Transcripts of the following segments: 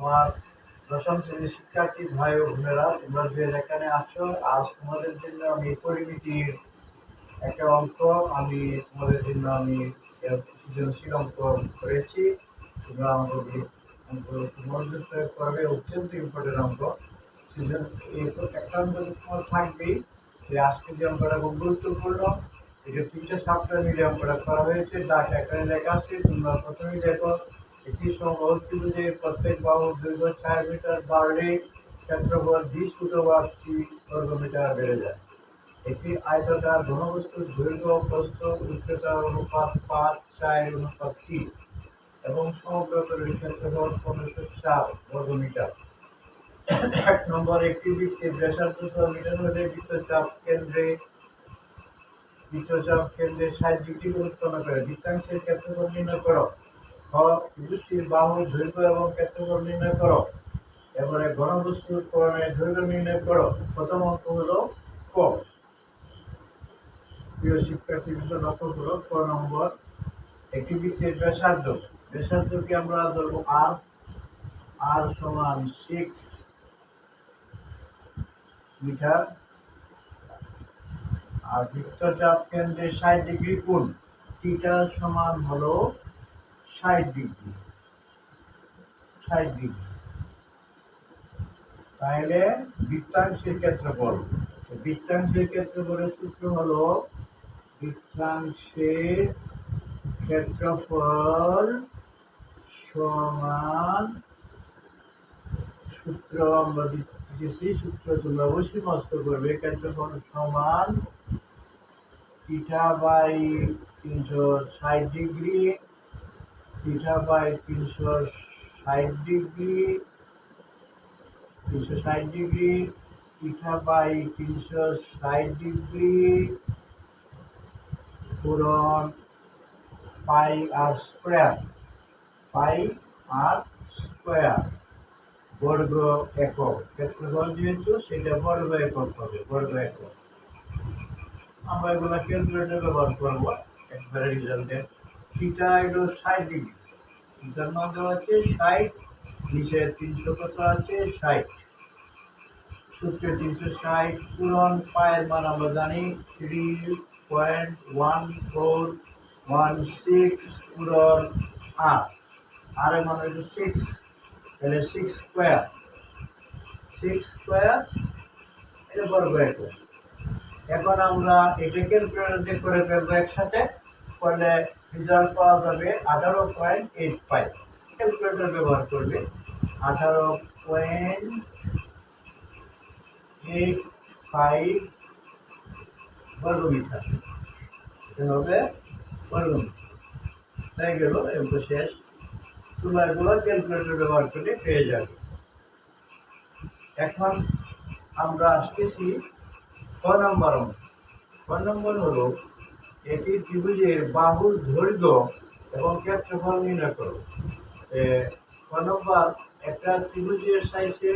আমার দশম শ্রেণীর শিক্ষার্থী ভাই ও বোনেরা, তোমরা যে এখানে আসছো, আজ তোমাদের জন্য আমি পরিমিতির একটা অঙ্ক আমি তোমাদের জন্য আমি সৃজনশীল অঙ্ক করেছি। তোমরা আমাদের অঙ্ক মনোযোগ সহকারে করবে, অত্যন্ত ইম্পর্টেন্ট অঙ্ক। সৃজন একটা অঙ্ক তোমার থাকবেই যে আজকে যে অঙ্কটা খুব গুরুত্বপূর্ণ। এটা তিনটে সাবটা মিলে অঙ্কটা করা হয়েছে, ডাক এখানে লেখা আছে। তোমরা প্রথমেই দেখো, একটি সমবাহু ত্রিভুজের প্রত্যেক বাহুর দৈর্ঘ্য 4 মিটার বাড়লে ক্ষেত্রফল 20 ফুট বা 3 বর্গমিটার বেড়ে যায়। একটি আয়তাকার ঘনবস্তুর দৈর্ঘ্য, প্রস্থ, উচ্চতার অনুপাত 5:4:3 এবং সমগ্র তলের ক্ষেত্রফল 1504 বর্গমিটার। 1 নম্বর, একটি বৃত্তের ব্যাসার্ধ 6 মিটার হলে বৃত্তচাপ কেন্দ্রে 60 ডিগ্রি উৎপন্ন করে। বৃত্তাংশের ক্ষেত্রফল নির্ণয় করো। খ, ত্রিভুজটির বাহুর দৈর্ঘ্য এবং ক্ষেত্রফল নির্ণয় করো। এবারে ঘনবস্তুর কোণের দৈর্ঘ্য নির্ণয় করো। প্রথম অঙ্ক হলো ক। প্রিয় শিক্ষার্থীবৃন্দ, লক্ষ্য করো, ক নম্বর, একটি বৃত্তের ব্যাসার্ধকে আমরা ধরবো আর। আর সমান 6 মিটার। আর বৃত্তচাপ কেন্দ্রে 60 ডিগ্রি কোণ, থিটা সমান হলো 60 ডিগ্রি। তাহলে বৃত্তাংশের ক্ষেত্রফল, বৃত্তাংশের ক্ষেত্রফলের সূত্র হলো বৃত্তাংশের ক্ষেত্রফল সমান, সূত্র আমরা দিতেছি, সূত্র তোমরা অবশ্যই মস্ত করবে। ক্ষেত্রফল সমান theta by 360 degree, theta by 360 degree, 360 degree, theta by 360 degree পূরণ পাই আর স্কোয়ার, বর্গ একক। ক্ষেত্রফল যেহেতু সেটা বর্গ একক হবে, বর্গ একক। আমরা এগুলো ক্যালকুলেটর ব্যবহার করবো একবারে রেজাল্টে। থিটা হলো 60 ডিগ্রি, থিটার মান দেওয়া আছে 60, নিচে 300 কত আছে 60, সূত্রে 360 পূরণ পায়ের মান আমরা জানি 3.1416 পূরণ আর, আর এর মান হলো 6, তাহলে 6 স্কোয়ার এটা বর্গ একক। এখন আমরা এটা ক্যালকুলেটর দিয়ে করে ফেলবো একসাথে, করলে রেজাল্ট পাওয়া যাবে 18.85। ক্যালকুলেটর ব্যবহার করবে 18.85 বর্গমিটার। এটা হবে বর্গমিটার। তাই গেল, এগুলো শেষ। তোমরা এগুলো ক্যালকুলেটর ব্যবহার করে পেয়ে যাবে। এখন আমরা আসতেছি ক নম্বর। ক নম্বর হলো, একটি ত্রিভুজের বাহুর দৈর্ঘ্য এবং ক্ষেত্রফল নির্ণয় করো। ক নম্বর, একটা ত্রিভুজের সাইজে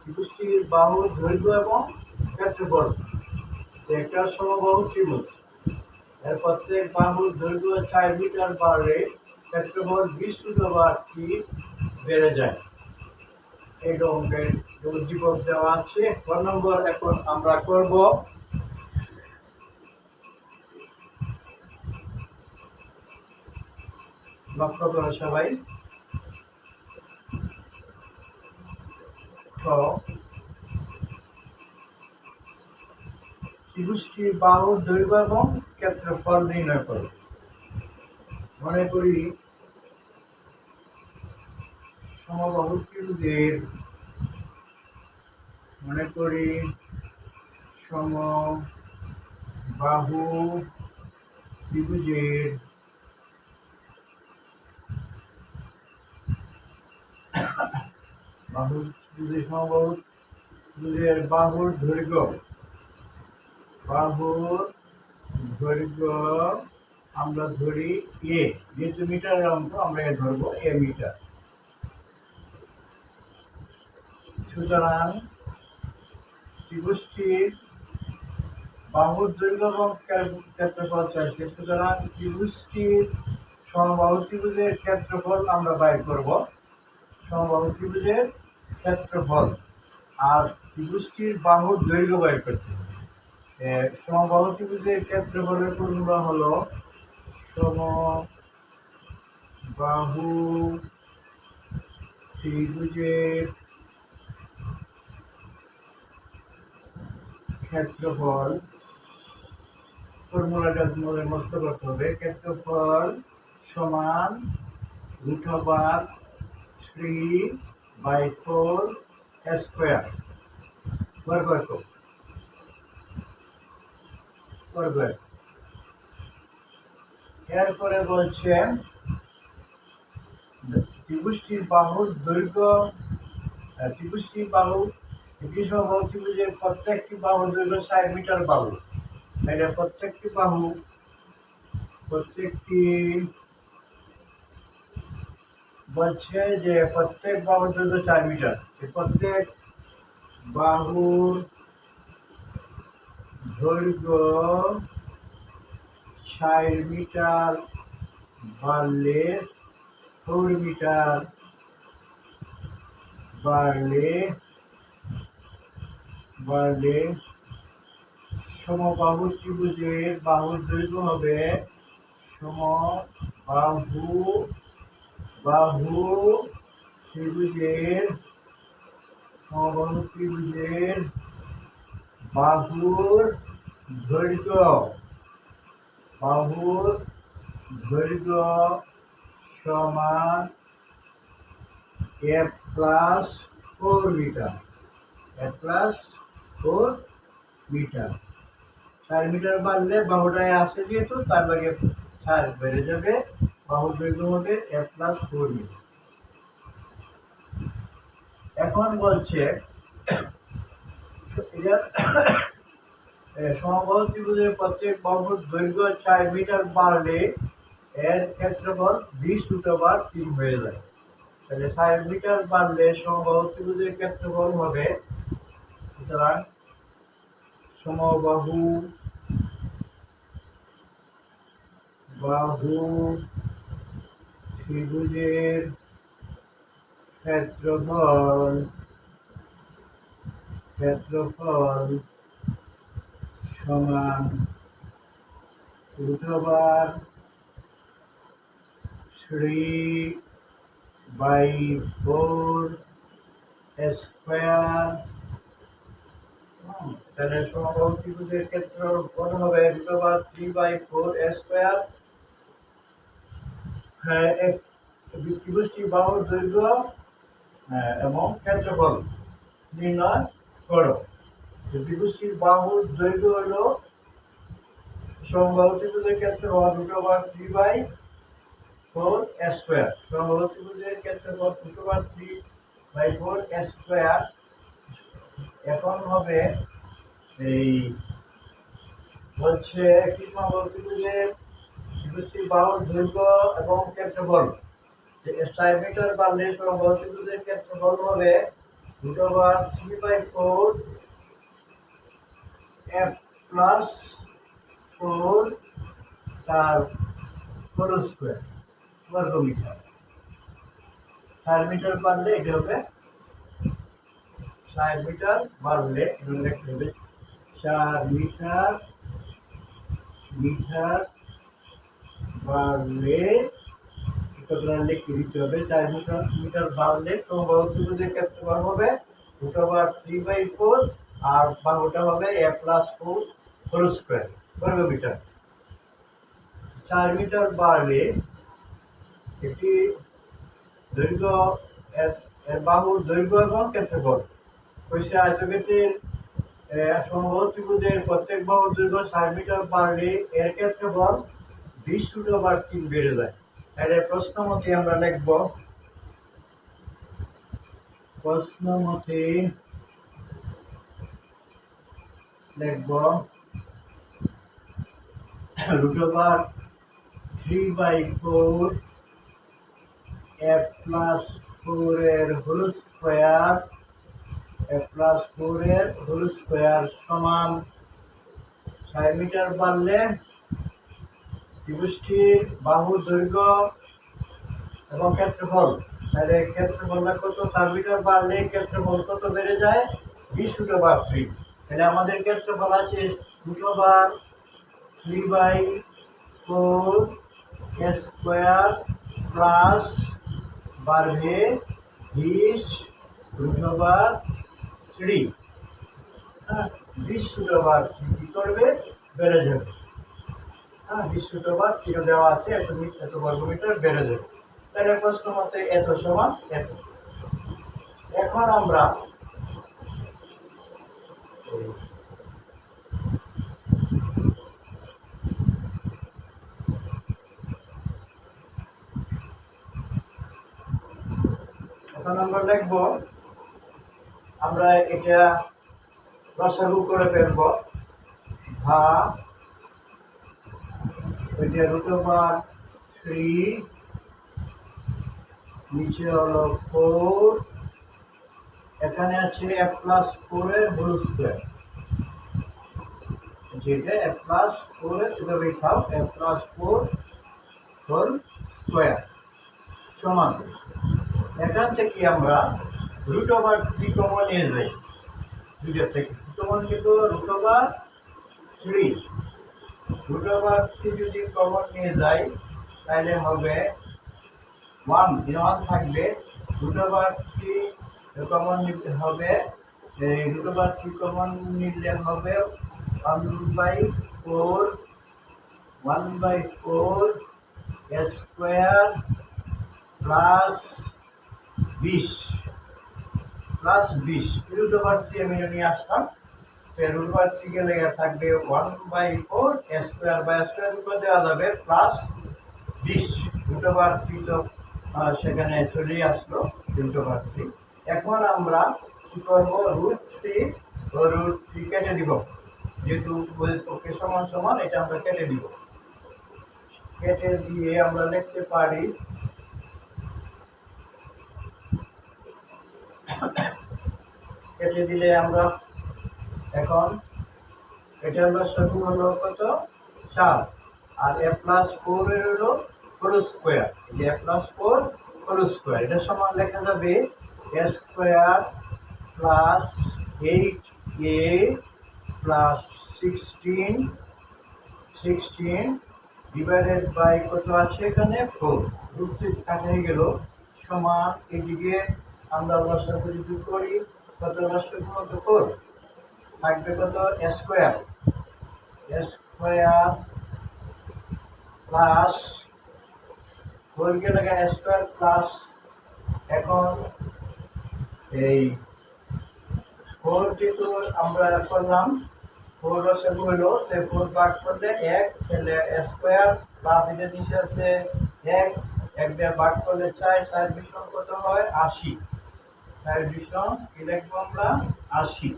ত্রিভুজটির বাহুর দৈর্ঘ্য এবং ক্ষেত্রফল। একটা সমবাহু ত্রিভুজ, এর প্রত্যেক বাহুর দৈর্ঘ্য 4 মিটার বাড়লে ক্ষেত্রফল 20 ফুট বা 3 বেড়ে যায়। এই অঙ্কের উদ্দীপক দেওয়া আছে। ক নম্বর এখন আমরা করব। লক্ষ্য করো সবাই। ত্রিভুজটির বাহুর দৈর্ঘ্য এবং ক্ষেত্রফল নির্ণয় করো। মনে করি সমবাহু ত্রিভুজের, সমবাহু ত্রিভুজের সমবাহু ত্রিভুজের বাহুর দৈর্ঘ্য আমরা ধরি এ, যেহেতু মিটারের অঙ্ক আমরা এ ধরবো এ মিটার। সুতরাং ত্রিভুজটির বাহুর দৈর্ঘ্য এবং ক্ষেত্রফল চাইছে। সুতরাং ত্রিভুজটির সমবাহু ত্রিভুজের ক্ষেত্রফল আমরা বাইর করব। সমবাহু ত্রিভুজের ক্ষেত্রফল আর ত্রিভুজটির বাহুর দৈর্ঘ্য বাইর করতে হবে। সমবাহু ত্রিভুজের ক্ষেত্রফলের ফর্মুলা হলো সমবাহু ত্রিভুজের ক্ষেত্রফল, ফর্মুলাটা মনে মুখস্থ করতে হবে। ক্ষেত্রফল সমান √3/4 স্কয়ার বর্গ একক। এরপরে বলছে ত্রিভুজটির বাহুর দৈর্ঘ্য, ত্রিভুজটির বাহু একটি সমবাহু ত্রিভুজের প্রত্যেকটি বাহুর দৈর্ঘ্য 60 মিটার বাহু। তাহলে প্রত্যেকটি বলছে যে প্রত্যেক বাহুর দৈর্ঘ্য 4 মিটার। প্রত্যেক বাহুর দৈর্ঘ্য 60 মিটার বাড়লে 4 মিটার বাড়লে সমবাহু ত্রিভুজের বাহুর দৈর্ঘ্য হবে সমবাহু ত্রিভুজের বাহুর দৈর্ঘ্য সমান a+4 মিটার। 4 মিটার বাড়লে বাহুটায় আসে যেহেতু তার লাগে 4 বেড়ে যাবে, বাহুর দৈর্ঘ্য হবে a+4 মিটার। এখন বলছে সমবাহু ত্রিভুজের প্রত্যেক বাহুর দৈর্ঘ্য 4 মিটার বাড়লে এর ক্ষেত্রফল 20√3 হয়ে যায়। তাহলে 4 মিটার বাড়লে সমবাহু ত্রিভুজের ক্ষেত্রফল হবে, সুতরাং সমবাহু ত্রিভুজের ক্ষেত্রফল সমান √3/4 স্কয়ার। তাহলে সমবাহু ত্রিভুজের ক্ষেত্রফল হবে √3/4 স্কয়ার। ত্রিভুজটি বাহুর দৈর্ঘ্য এবং ক্ষেত্রফল নির্ণয় করো। ত্রিভুজটির বাহুর দৈর্ঘ্য হলো সমবাহু ত্রিভুজের ক্ষেত্রফল √3/4 স্কয়ার। সমবাহু ত্রিভুজের ক্ষেত্রফল √3/4 স্কয়ার। এখন হবে এই বলছে একটি সমবাহু ত্রিভুজটির বাহুর দৈর্ঘ্য এবং ক্ষেত্রফল 4 মিটার বাড়লে সমবাহু ত্রিভুজের ক্ষেত্রফল হবে √3/4 a+4 তার হোল স্কয়ার বর্গ মিটার। 4 মিটার বাড়লে এটা হবে 4 মিটার বাড়লে 4 মিটার বাড়লে লিখে দিতে হবে। 4 মিটার বাড়লে সমবাহু ত্রিভুজের ক্ষেত্রফল হবে √3/4 আর বাহুটা হবে a+4 হোল স্কয়ার বর্গ মিটার। 4 মিটার বাড়লে এটি দৈর্ঘ্য, বাহুর দৈর্ঘ্য এবং ক্ষেত্রফল হচ্ছে আয়তক্ষেত্রের সমবাহু ত্রিভুজের প্রত্যেক বাহুর দৈর্ঘ্য 4 মিটার বাড়লে এর ক্ষেত্রফল 20√3 বেড়ে যায়। তাহলে প্রশ্ন মতে আমরা লিখব √3/4 a+4 এর হোল স্কয়ার সমান 4 মিটার বাড়লে ত্রিভুজটির বাহুর দৈর্ঘ্য এবং ক্ষেত্রফল, তাহলে ক্ষেত্রফলটা কত, 4 মিটার বাড়লে ক্ষেত্রফল কত বেড়ে যায়, 20√3। তাহলে আমাদের ক্ষেত্রফল আছে √3/4 স্কোয়ার প্লাস বাড়বে 20√3। হ্যাঁ, 20√3 কি করবে, বেড়ে যাবে। হ্যাঁ, 20√3 দেওয়া আছে, এত বর্গমিটার বেড়ে যাবে। তাহলে প্রশ্ন মতে এত সমান এত। এখন আমরা লিখব, আমরা এটা লসাগু করে ফেলব। ভা ওইটা √3, নিচে হলো 4, এখানে আছে f+4 এর হোল স্কোয়ার, যেটা f+4 এর এভাবেই থাক, f+4 হোল স্কোয়ার সমান। এখান থেকে আমরা √3 কমন নিয়ে যাই, দুইটা থেকে কমন নিব √3। √3 যদি কমন নিয়ে যাই তাহলে হবে 1 থাকবে। √3 কমন নিতে হবে, এই √3 কমন নিলে হবে 1/4 স্কোয়ার প্লাস 20 √3 আমি নিয়ে আসলাম। √3 গেলে থাকবে 1/4 স্কোয়ার উপর দেওয়া যাবে প্লাস 20, √3 তো সেখানে চলে আসলো √3। এখন আমরা কি করবো, √3 কেটে দিব, যেহেতু পক্ষে সমান সমান এটা আমরা কেটে দিব। কেটে দিয়ে আমরা লিখতে পারি কেটে দিলে আমরা এখন এটা হলো সবু হলো কত, 7, আর f+4 এর হলো হোল স্কোয়ার, এই f+4 হোল স্কোয়ার, এটা সমান লেখা যাবে square plus 8a plus 16 divided by কত আছে এখানে 4, √3 কাটা হয়ে গেল, সমান এদিকে আমরা লসাগু যদি করি, কত লসাগু কত 4, থাকবে কত স্কোয়ার প্লাস 4 কে লাগা স্কোয়ার প্লাস, এখন এই 4 যেহেতু আমরা করলাম 4 লসাগু হলো, তাই 4 ভাগ করলে 1, তাহলে স্কোয়ার প্লাস এটা নিচে আছে 1 দিয়ে ভাগ করলে 4, 4 ভীষণ কত হয় 80, 4 ভীষণ কি লিখবো আমরা 80।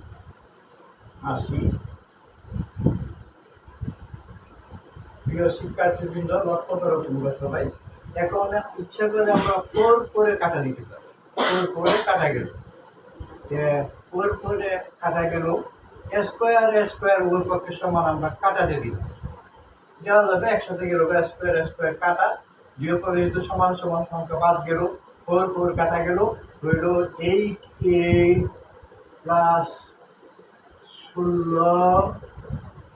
প্রিয় শিক্ষার্থীবৃন্দ, লক্ষ্য করো তোমরা সবাই, এখন ইচ্ছা করে আমরা 4 করে কাটা দিতে পারি। 4 করে কাটা গেল, 4 করে কাটা গেল, স্কোয়ার উভয় পক্ষে সমান আমরা কাটা দিয়ে দিলাম, দেওয়া যাবে একসাথে গেল স্কোয়ার কাটা, দুই পরে যেহেতু সমান সমান সংখ্যা বাদ গেল, 4 কাটা গেল, রইল 8a প্লাস 16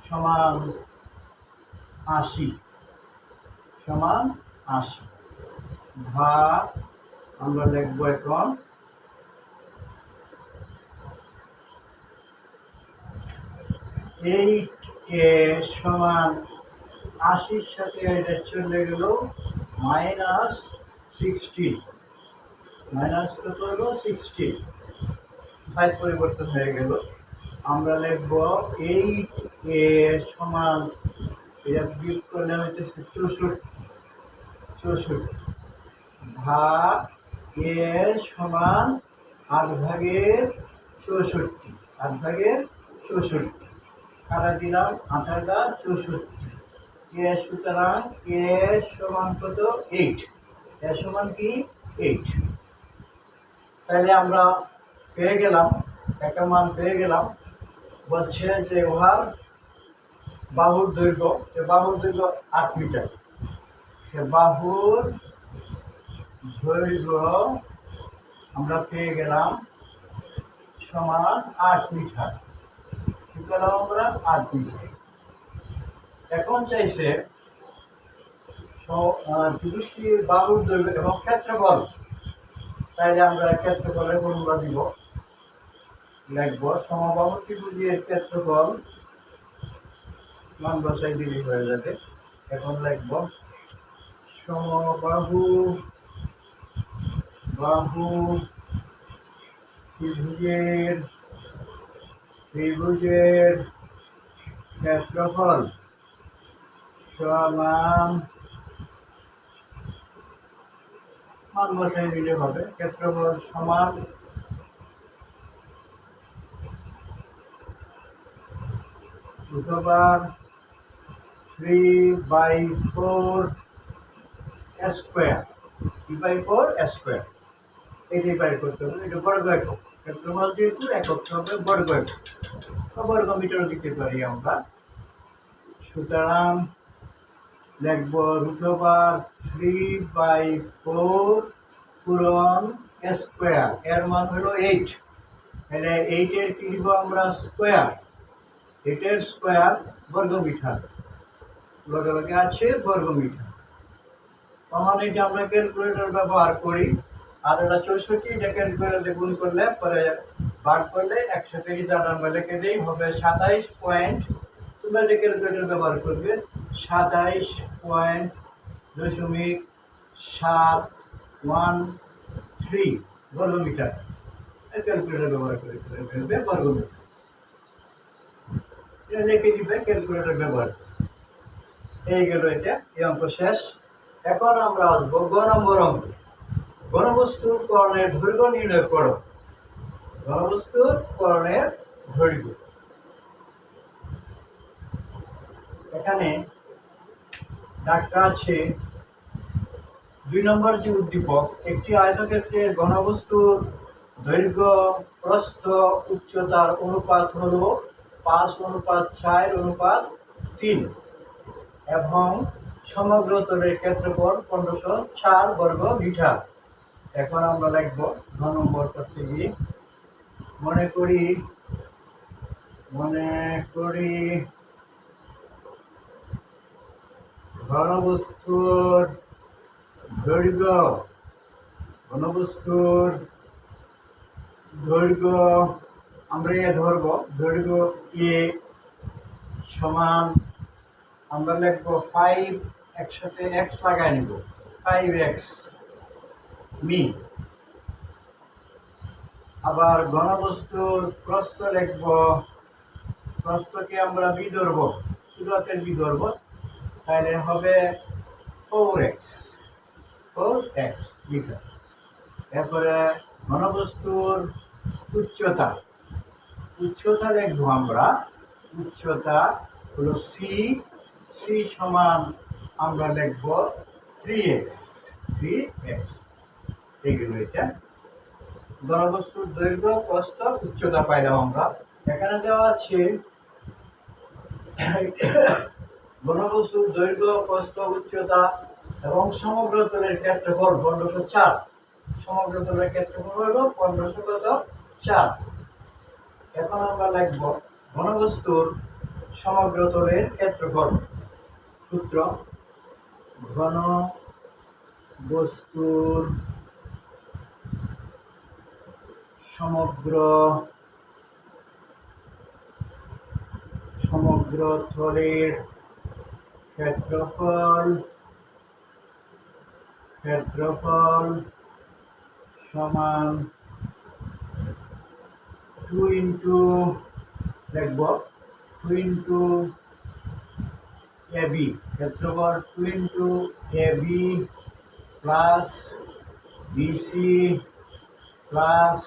সমান 80, ভা আমরা লিখব এখন 8a সমান 80 সাথে এটা চলে গেল -16, মাইনাস কত হলো 16, সাইড পরিবর্তন হয়ে গেল। আমরা লিখব 8a সমান, এটা বিয়োগ করলে হইতেছে 64, ভা এ সমান 8/64 কাটা দিলাম 8/64, সুতরাং এ সমান কত 8, এ সমান কি 8। তাহলে আমরা পেয়ে গেলাম, একটা মান পেয়ে গেলাম, বলছে যে উহার বাহুর দৈর্ঘ্য 8 মিটার। বাহুর দৈর্ঘ্য আমরা পেয়ে গেলাম সমান 8 মিটার। কি পেলাম আমরা? 8 মিটার। এখন চাইছে ত্রিভুজটির বাহুর দৈর্ঘ্য এবং ক্ষেত্রফল। তাইলে আমরা ক্ষেত্রফলের ফর্মুলা দিব, লিখব সমবাহু ত্রিভুজের ক্ষেত্রফল মান বসাই দিলেই হয়ে যাবে। এখন লিখব সমবাহু ত্রিভুজের ক্ষেত্রফল সমান মান বসাই দিলে হবে। ক্ষেত্রফল সমান √3/4 স্কয়ার। 3/4 স্কয়ার এটাই বাইর করতে হবে। এটা বর্গ একক, ক্ষেত্রফল যেহেতু একক হবে বর্গ একক, বর্গ মিটার দিতে পারি আমরা। সুতরাং লিখব √3/4 পূরণ স্কয়ার, এর মান হলো 8। তাহলে 8 এর কি দিব আমরা? স্কয়ার। 8 এর স্কয়ার বর্গ মিটার, লগে আছে বর্গ মিটার। তখন এটা আমরা ক্যালকুলেটর ব্যবহার করি, আর এটা 64, এটা ক্যালকুলেটরে গুণ করলে পরে ভাগ করলে একসাথে জানার বেলা লিখে হবে 27 পয়েন্ট। তোমরা এটা ক্যালকুলেটর ব্যবহার করবে 27.713 বর্গ মিটার। ক্যালকুলেটর ব্যবহার করে ফেলবে বর্গ মিটার, এটা লিখে দিবে ক্যালকুলেটর ব্যবহার। এই গেল এটা, এই অঙ্ক শেষ। এখন আমরা আসবো গ নম্বর অঙ্ক। ঘনবস্তুর করণের দৈর্ঘ্য নির্ণয় করো। ঘনবস্তুর করণের দৈর্ঘ্য, এখানে ডাক্তার আছে 2 নম্বর যে উদ্দীপক, একটি আয়তক্ষেত্রের ঘনবস্তুর দৈর্ঘ্য প্রস্থ উচ্চতার অনুপাত হলো 5:4:3 এবং সমগ্র তলের ক্ষেত্রফল 1504 বর্গ মিটার। এখন আমরা লিখব 9 নম্বর করতে গিয়ে মনে করি ঘনবস্তুর দৈর্ঘ্য আমরা ধরব, দৈর্ঘ্য এ সমান আমরা লিখব 5, একসাথে x লাগাই নিব, 5x মি। আবার ঘনবস্তুর প্রস্থ লিখব, প্রস্থকে আমরা বি ধরব, শুধু হাতের বি ধরব, তাহলে হবে 4x মিটার। এরপরে ঘনবস্তুর উচ্চতা লিখব আমরা, উচ্চতা হলো সি সমান আমরা লিখব 3x। এইগুলো এটা ঘনবস্তুর দৈর্ঘ্য প্রস্থ উচ্চতা পাইলাম আমরা। এখানে দেওয়া আছে ঘনবস্তুর দৈর্ঘ্য প্রস্থ উচ্চতা এবং সমগ্র তলের ক্ষেত্রফল 1504। সমগ্র তলের ক্ষেত্রফল হলো 1504। এখন আমরা লিখব ঘনবস্তুর সমগ্র তলের ক্ষেত্রফল। সূত্র, ঘনবস্তুর সমগ্র তলের ক্ষেত্রফল সমান 2 ইন্টু লিখব 2 ইন্টু এবি, ক্ষেত্রফল 2 into AB plus BC plus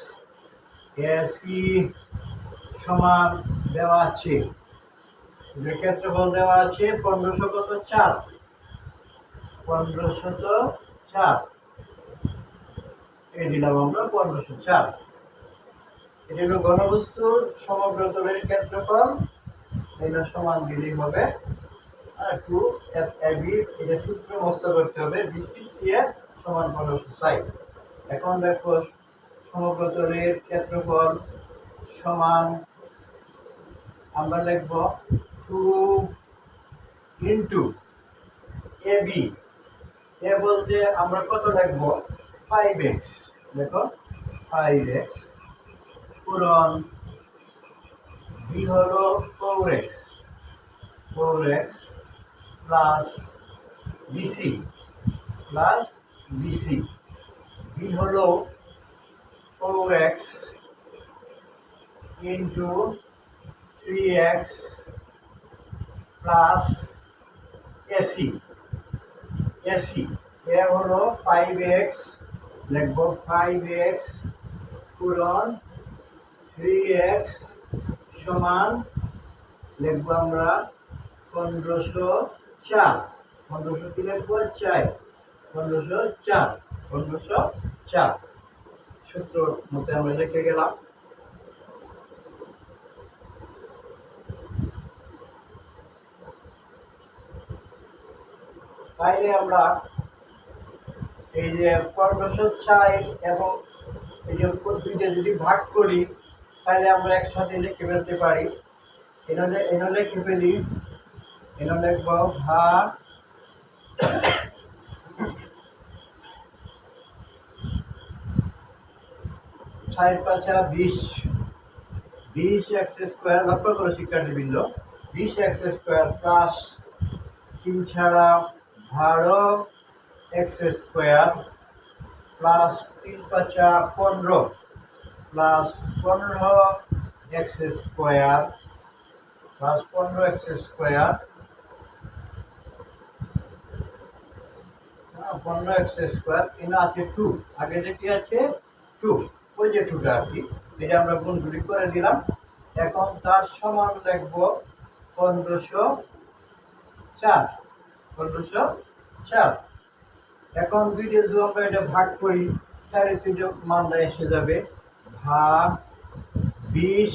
AC সমান দেওয়া আছে, ক্ষেত্রফল দেওয়া আছে 1504। এই দিলাম আমরা 1504। এটা হলো ঘনবস্তুর সমগ্র তলের ক্ষেত্রফল, এটা সমান দিলেই হবে টু এবি, এটা সূত্র মুখস্থ করতে হবে। বিসিসি এর সমান 1560। এখন দেখো সমগ্রতলের ক্ষেত্রফল সমান, আমরা লিখব 2 ইন্টু এবি। এ বলতে আমরা কত লিখব? 5x। দেখো 5x পূরণ বি হলো 4x প্লাস বিসি বি হলো 4x into 3x plus AC এ হলো 5x, লিখব 5x পূরণ 3x সমান লিখবো আমরা 1504। 1500 কি লিখবো? 4। 1504 সূত্র মতে আমরা লিখে গেলাম। তাইলে আমরা এই যে 1504 এবং এই যে দুইটা যদি ভাগ করি তাহলে আমরা একসাথে লিখে ফেলতে পারি। এনে লিখে ফেলি, এনে লিখব ভাগ 4 5 20, 20x স্কয়ার। লক্ষ্য করো শিক্ষার্থীবৃন্দ, 20x স্কয়ার প্লাস 3 ছাড়া 12x square plus 3 5 15 plus 15x square plus 15x square 15x square. এখানে আছে 2, আগে যেটি আছে 2, ওই যে 2টা আর কি, এটা আমরা গুণগুলি করে দিলাম। এখন তার সমান লিখব 1504। এখন দুইটা যদি আমরা এটা ভাগ করি তাহলে দুইটা মানটা এসে যাবে ভাগ 20,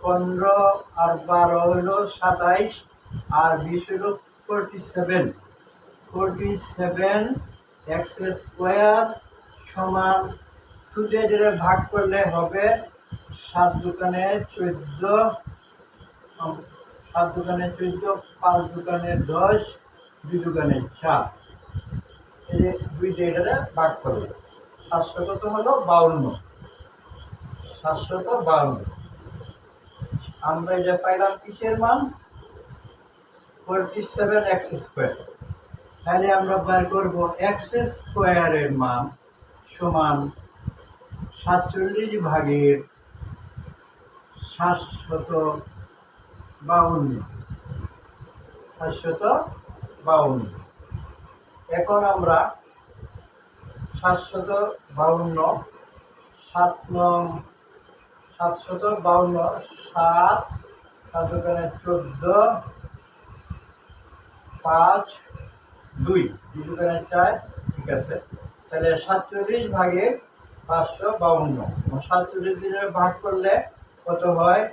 15 আর 12 হলো 27 আর 20 হলো 47x স্কয়ার সমান 2 দিয়ে ভাগ করলে হবে 7 দোকানে 14, 7 দোকানে 14, 5 দোকানে 10, 2 দোকানে 4। এই যে 2 দিয়ে ভাগ করলে 700 কত হলো? 52। 752 আমরা এটা পাইলাম কিসের মান? 47x square. তাহলে আমরা বের করব x স্কয়ারের মান সমান 47 ভাগের 752। এখন আমরা 752 7 দোকানে 14, 5, 2 দোকানে 4, ঠিক আছে। তাহলে 47 ভাগের 552, 47 দিয়ে ভাগ করলে কত হয়?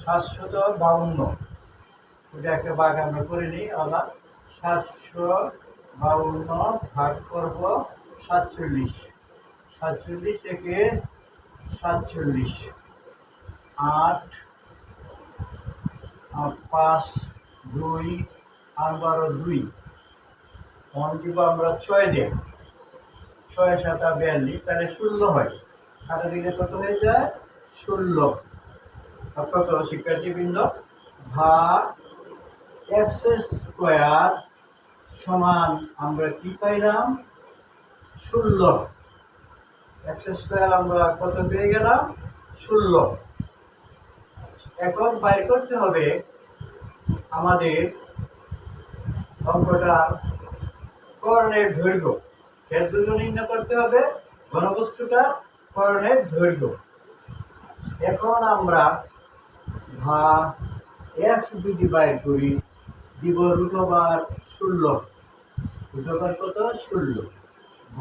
752। ওটা একটা ভাগ আমরা করে নিই। আমরা 752 ভাগ করব 47, 47 থেকে 47, 8 5 2 আর 12 2 মন দিব আমরা 6 দিয়ে, 6 7 42, তাহলে 16 হয়। কাটা দিলে কত হয়ে যায়? 16। কত শিক্ষার্থীবৃন্দ? ভাগ x স্কয়ার সমান আমরা কি পাইলাম? 16। x স্কয়ার আমরা কত পেয়ে গেলাম? 16। এখন বাইর করতে হবে আমাদের অঙ্কটার করণের দৈর্ঘ্য। এর দৈর্ঘ্য নির্ণয় করতে হবে ঘনবস্তুটার করণের দৈর্ঘ্য। এখন আমরা ভাগ x যদি বাইর করি দিব √16। √16 কত? 16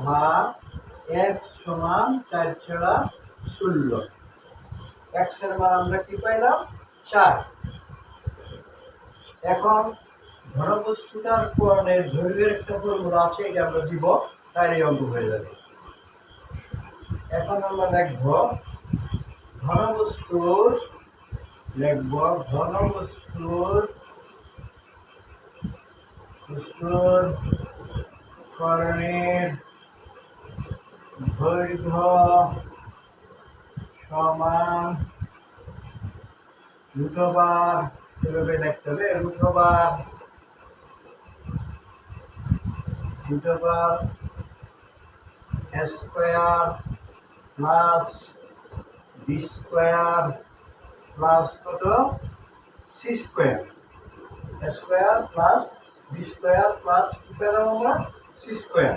ভাগ x সমান 4 ছাড়া 16। x এর মান আমরা কি পাইলাম? 4। এখন ঘনবস্তুটার কোণের দৈর্ঘ্যের একটা ফর্মুলা আছে, এটা আমরা দিব, তাই অঙ্ক হয়ে যাবে। এখন আমরা লিখব ঘনবস্তুর কোণের দৈর্ঘ্য সমান √, এভাবে লিখতে হবে, √, square plus B square plus কত C square, square plus B square plus কি পেলাম আমরা সি স্কয়ার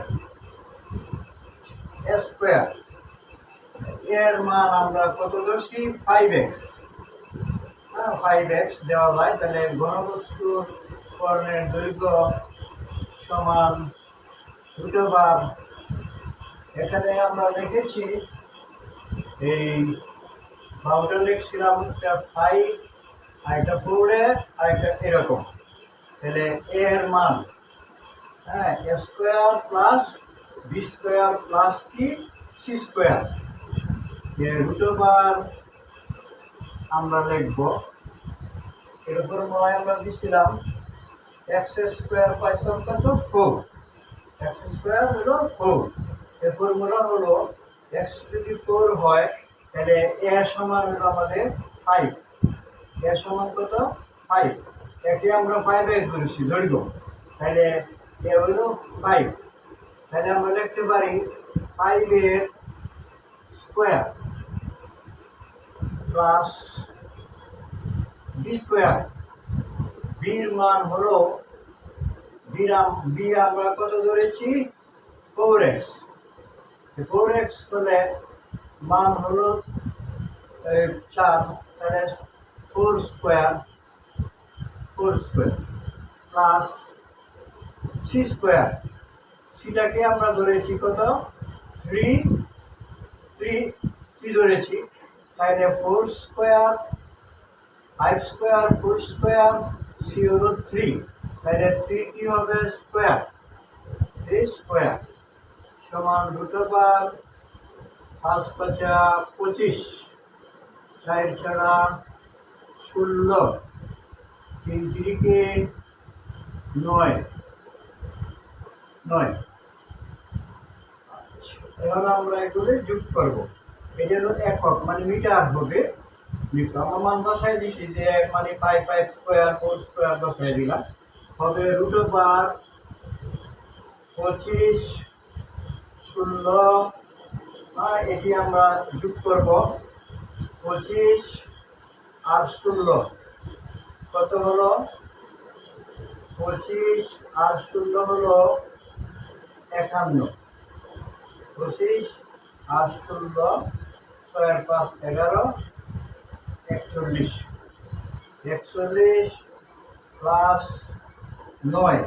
স্কয়ার। এর মান আমরা কত ধরছি 5x, 5x দেওয়া যায়, তাহলে ঘনবস্তুর কোণের দৈর্ঘ্য সমান √। এখানে আমরা লিখেছি এই বাউটা লিখছিলাম একটা 5 আর একটা 4 আর একটা এরকম, তাহলে এর মান square plus B square plus কি সি স্কয়ার, √। আমরা লিখব এর ফর্মুলায় আমরা দিছিলাম x স্কয়ার পাইছিলাম কত 4, x স্কয়ার হলো 4, এর ফর্মুলা হলো x যদি 4 হয় তাহলে a সমান হলো আমাদের 5, a সমান কত 5, একে আমরা 5 ধরেছি দৈর্ঘ্য, তাহলে a হলো 5, তাহলে আমরা লিখতে পারি 5 এর স্কয়ার প্লাস বি স্কয়ার, বির মান হলো বি আমরা কত ধরেছি 4x, 4x হলে মান হলো 4, তাহলে 4 স্কয়ার প্লাস সি স্কয়ার, সিটাকে আমরা ধরেছি কত 3 ধরেছি, তাহলে 4 স্কয়ার 5 স্কয়ার 4 স্কয়ার সি হলো 3, তাহলে 3 কি হবে স্কয়ার, 3 স্কয়ার সমান √, 5 5 25, 4 4 16, 3 3 9। এখন আমরা এগুলো যোগ করব, এটা হলো একক মানে মিটার হবে, আমরা মান বসাই দিছি যে মানে 5 স্কয়ার 4 স্কয়ার বসাই দিলাম, হবে √, 25 16, এটি আমরা যোগ করব 25 আর 16 কত হলো 25 আর 16 হলো 51, 25 আর 16 6 আর 5 11, 41 প্লাস 9,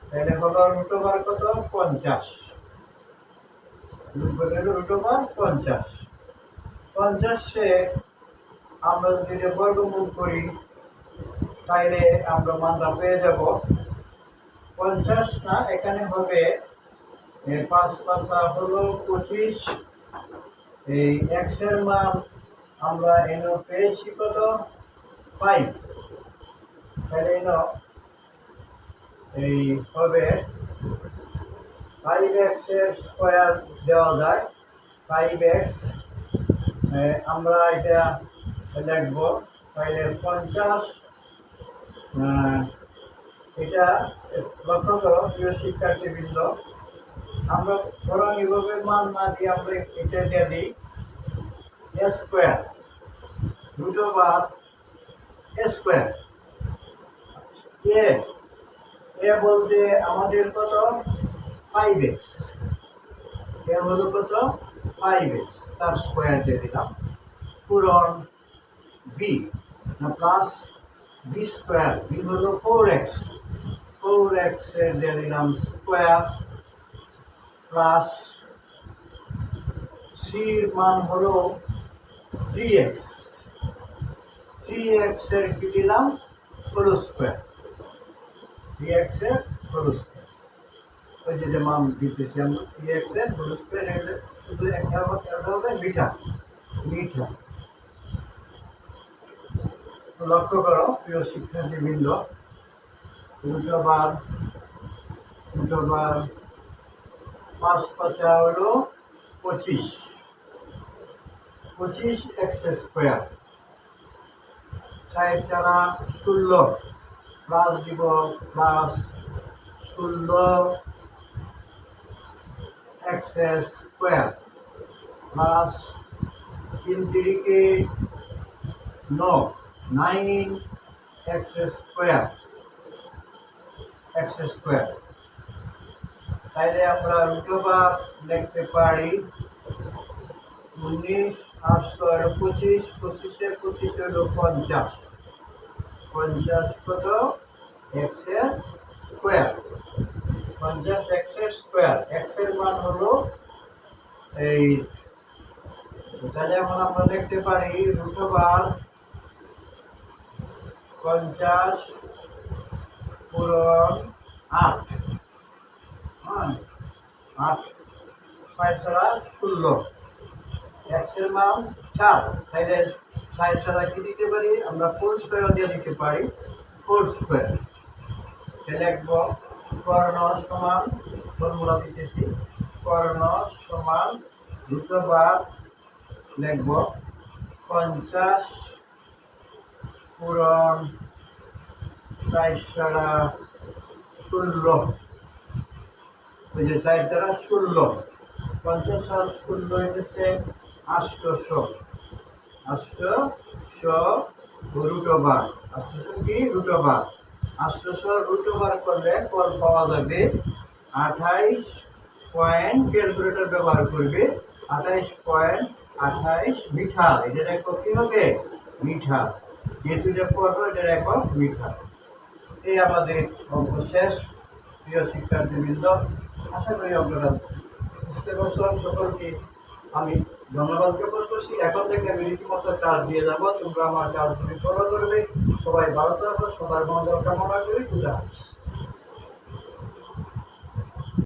তাহলে হলো √, কত 50, √50, 50 আমরা যদি বর্গমূল করি তাইলে আমরা মানটা পেয়ে যাব 50 না, এখানে হবে 5 5 হলো 25, এই x এর মান আমরা এনে পেয়েছি কত 5, তাহলে এই হবে 5x এর স্কয়ার দেওয়া যায়, 5x আমরা এটা লিখব, তাহলে 50, এটা লক্ষ্য করো প্রিয় শিক্ষার্থীবৃন্দ, আমরা বরং এভাবে মান না দিয়ে আমরা এটা দিয়ে দিই স্কয়ার √, স্কয়ার, এ বলতে আমাদের কত 5x, এ হলো কত 5x, তার স্কয়ার দিয়ে দিলাম, পূরণ B plus B square, B হলো 4x, এর দিয়ে দিলাম স্কয়ার প্লাস সির মান হলো 3x, এর কি দিলাম হোল স্কোয়ার, 3x এর হোল স্কোয়ার। ওই যে মান দিতেছি আমরা 3x এর হোল স্কোয়ার, শুধু একটা হবে মিঠা মিঠা। লক্ষ্য করো প্রিয় শিক্ষার্থীবৃন্দ, উল্টোবার 5 5 হলো 25, 25x স্কোয়ার, 4 4 16 প্লাস দিব plus 16x square plus 3 3 9x square তাইলে আমরা রুটওভার লিখতে পারি 19 8 6 25, 25 এর 25 হলো 50, 50 কত x এর স্কোয়ার, 50x এর স্কোয়ার, x এর মান হলো এই। তাহলে এখন আমরা লিখতে পারি রুটওভার 50 পূরণ 8, 8 5 ছাড়া 16, x এর মান 4, তাইলে 4 ছাড়া কি দিতে পারি আমরা 4 স্কোয়ার দিয়ে দিতে পারি 4 স্কোয়ার। লিখবো কর্ণ সমান, ফর্মুলা দিতেছি, কর্ণ সমান রুটওভার লিখবো 50 পূরণ 4 ছাড়া 16, ওই যে 4 ছাড়া 16, 50 আর 16 হইতেছে 800, 800 রুটওভার, 800 কি রুটওভার, 800 রুটওভার করলে ফল পাওয়া যাবে 28 পয়েন্ট, ক্যালকুলেটর ব্যবহার করবে 28.28 মিঠা। এটার একক কি হবে মিঠা, যেহেতু এটা পড়বো এটার একক মিঠা। এই আমাদের অঙ্ক শেষ। প্রিয় শিক্ষার্থীবৃন্দ, আশা করি আপনারা বুঝতে পারছেন। সকলকে আমি ধন্যবাদ জ্ঞাপন করছি। এখন থেকে আমি রীতিমতো কাজ দিয়ে যাবো, তোমরা আমার কাজগুলি ফলো করবে। সবাই ভালো থাকো, সবার মঙ্গল কামনা করি। খুদা হাফেজ।